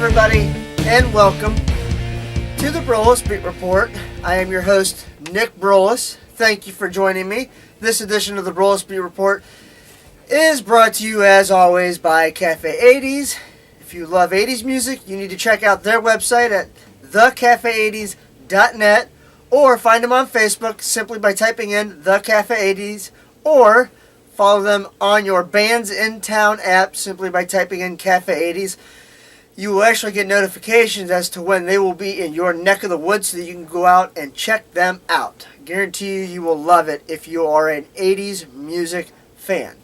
everybody, and welcome to the Broulis Beat Report. I am your host, Nick Broulis. Thank you for joining me. This edition of the Broulis Beat Report is brought to you, as always, by Cafe 80s. If you love 80s music, you need to check out their website at thecafe80s.net, or find them on Facebook simply by typing in The Cafe 80s, or follow them on your Bands in Town app simply by typing in Cafe 80s. You will actually get notifications as to when they will be in your neck of the woods so that you can go out and check them out. I guarantee you will love it if you are an 80s music fan.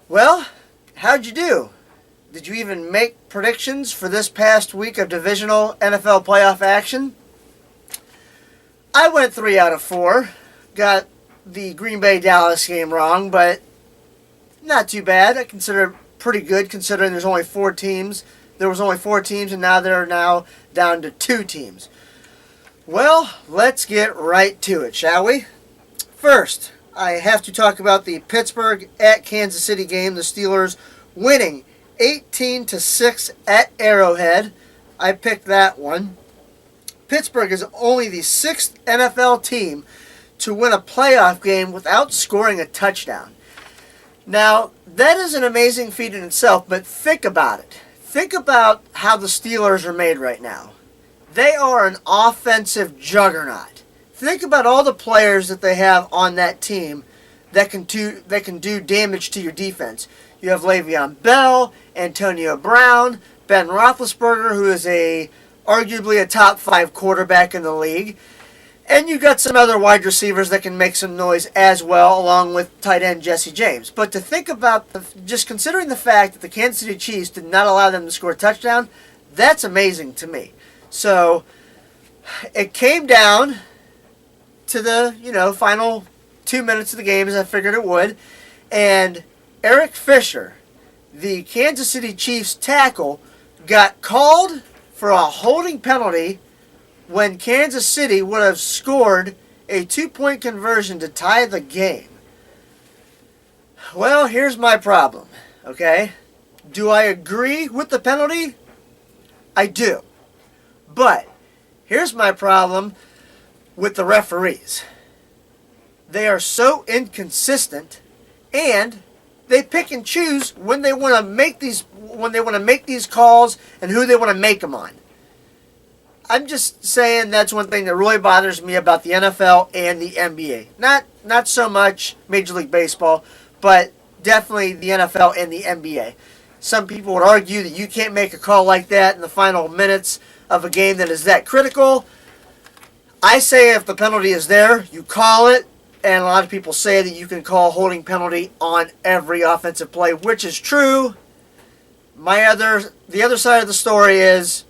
Well, how'd you do? Did you even make predictions for this past week of divisional NFL playoff action? I went 3 out of 4. Got the Green Bay-Dallas game wrong, but not too bad. I consider it pretty good considering there's only 4 teams. There was only 4 teams, and now they're down to 2 teams. Well, let's get right to it, shall we? First, I have to talk about the Pittsburgh at Kansas City game. The Steelers winning 18-6 at Arrowhead. I picked that one. Pittsburgh is only the 6th NFL team to win a playoff game without scoring a touchdown. Now, that is an amazing feat in itself, but think about it. Think about how the Steelers are made right now. They are an offensive juggernaut. Think about all the players that they have on that team that can do damage to your defense. You have Le'Veon Bell, Antonio Brown, Ben Roethlisberger, who is arguably a top 5 quarterback in the league. And you got some other wide receivers that can make some noise as well, along with tight end Jesse James. But to think about, just considering the fact that the Kansas City Chiefs did not allow them to score a touchdown, that's amazing to me. So it came down to the final 2 minutes of the game, as I figured it would, and Eric Fisher, the Kansas City Chiefs tackle, got called for a holding penalty when Kansas City would have scored a 2-point conversion to tie the game. Well, here's my problem, okay? Do I agree with the penalty? I do. But here's my problem with the referees. They are so inconsistent, and they pick and choose when they want to make these calls and who they want to make them on. I'm just saying that's one thing that really bothers me about the NFL and the NBA. Not so much Major League Baseball, but definitely the NFL and the NBA. Some people would argue that you can't make a call like that in the final minutes of a game that is that critical. I say if the penalty is there, you call it, and a lot of people say that you can call holding penalty on every offensive play, which is true. The other side of the story is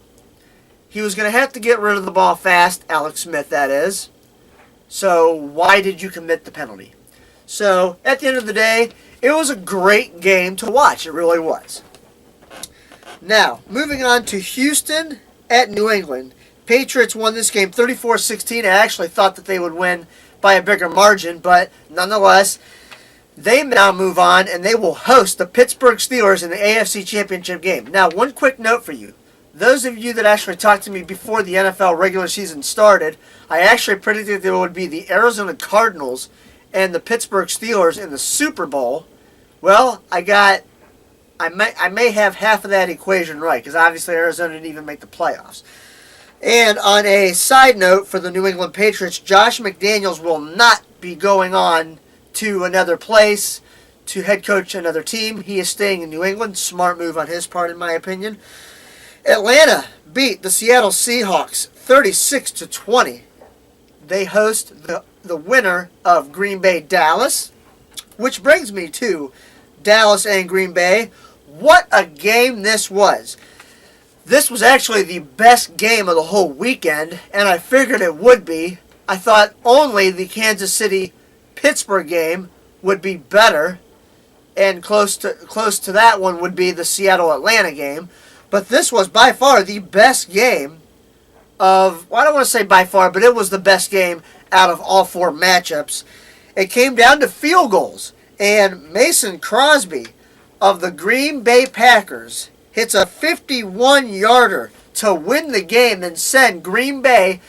he was going to have to get rid of the ball fast, Alex Smith, that is. So why did you commit the penalty? So at the end of the day, it was a great game to watch. It really was. Now, moving on to Houston at New England. Patriots won this game 34-16. I actually thought that they would win by a bigger margin, but nonetheless, they now move on and they will host the Pittsburgh Steelers in the AFC Championship game. Now, one quick note for you. Those of you that actually talked to me before the NFL regular season started, I actually predicted there would be the Arizona Cardinals and the Pittsburgh Steelers in the Super Bowl. Well, I may have half of that equation right, because obviously Arizona didn't even make the playoffs. And on a side note for the New England Patriots, Josh McDaniels will not be going on to another place to head coach another team. He is staying in New England. Smart move on his part, in my opinion. Atlanta beat the Seattle Seahawks 36-20. They host the winner of Green Bay-Dallas, which brings me to Dallas and Green Bay. What a game this was. This was actually the best game of the whole weekend, and I figured it would be. I thought only the Kansas City-Pittsburgh game would be better, and close to that one would be the Seattle-Atlanta game. But this was by far the best game well, I don't want to say by far, but it was the best game out of all 4 matchups. It came down to field goals, and Mason Crosby of the Green Bay Packers hits a 51-yarder to win the game and send Green Bay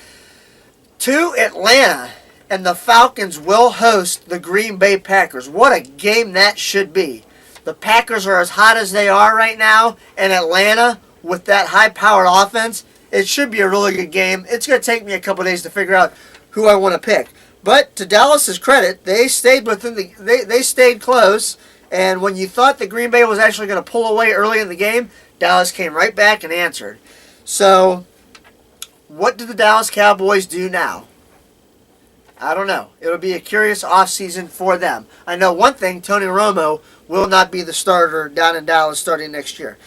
to Atlanta. And the Falcons will host the Green Bay Packers. What a game that should be. The Packers are as hot as they are right now, and Atlanta, with that high-powered offense, it should be a really good game. It's going to take me a couple days to figure out who I want to pick. But to Dallas's credit, they stayed they stayed close, and when you thought that Green Bay was actually going to pull away early in the game, Dallas came right back and answered. So, what do the Dallas Cowboys do now? I don't know. It'll be a curious offseason for them. I know one thing, Tony Romo will not be the starter down in Dallas starting next year.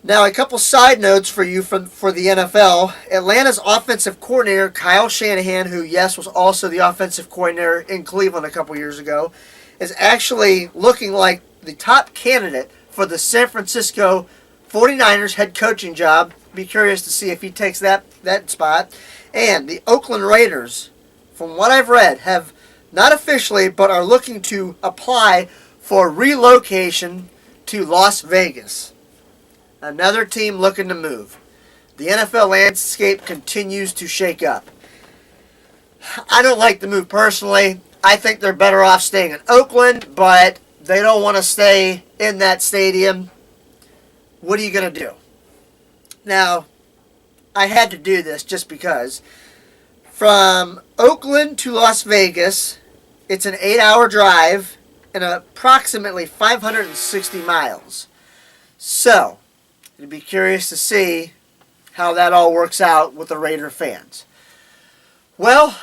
Now, a couple side notes for you for the NFL. Atlanta's offensive coordinator, Kyle Shanahan, who, yes, was also the offensive coordinator in Cleveland a couple years ago, is actually looking like the top candidate for the San Francisco 49ers head coaching job. Be curious to see if he takes that spot. And the Oakland Raiders, from what I've read, have not officially, but are looking to apply for relocation to Las Vegas. Another team looking to move. The NFL landscape continues to shake up. I don't like the move personally. I think they're better off staying in Oakland, but they don't want to stay in that stadium. What are you going to do? Now, I had to do this just because. From Oakland to Las Vegas, it's an 8-hour drive and approximately 560 miles. So, I'd be curious to see how that all works out with the Raider fans. Well,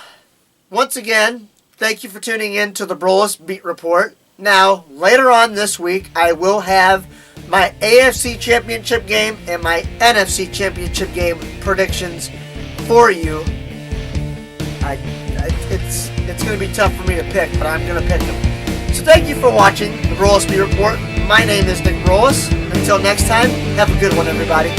once again, thank you for tuning in to the Broulis Beat Report. Now, later on this week, I will have my AFC Championship game and my NFC Championship game predictions for you. It's going to be tough for me to pick, but I'm going to pick them. So thank you for watching the Broulis Beat Report. My name is Nick Broulis. Until next time, have a good one, everybody.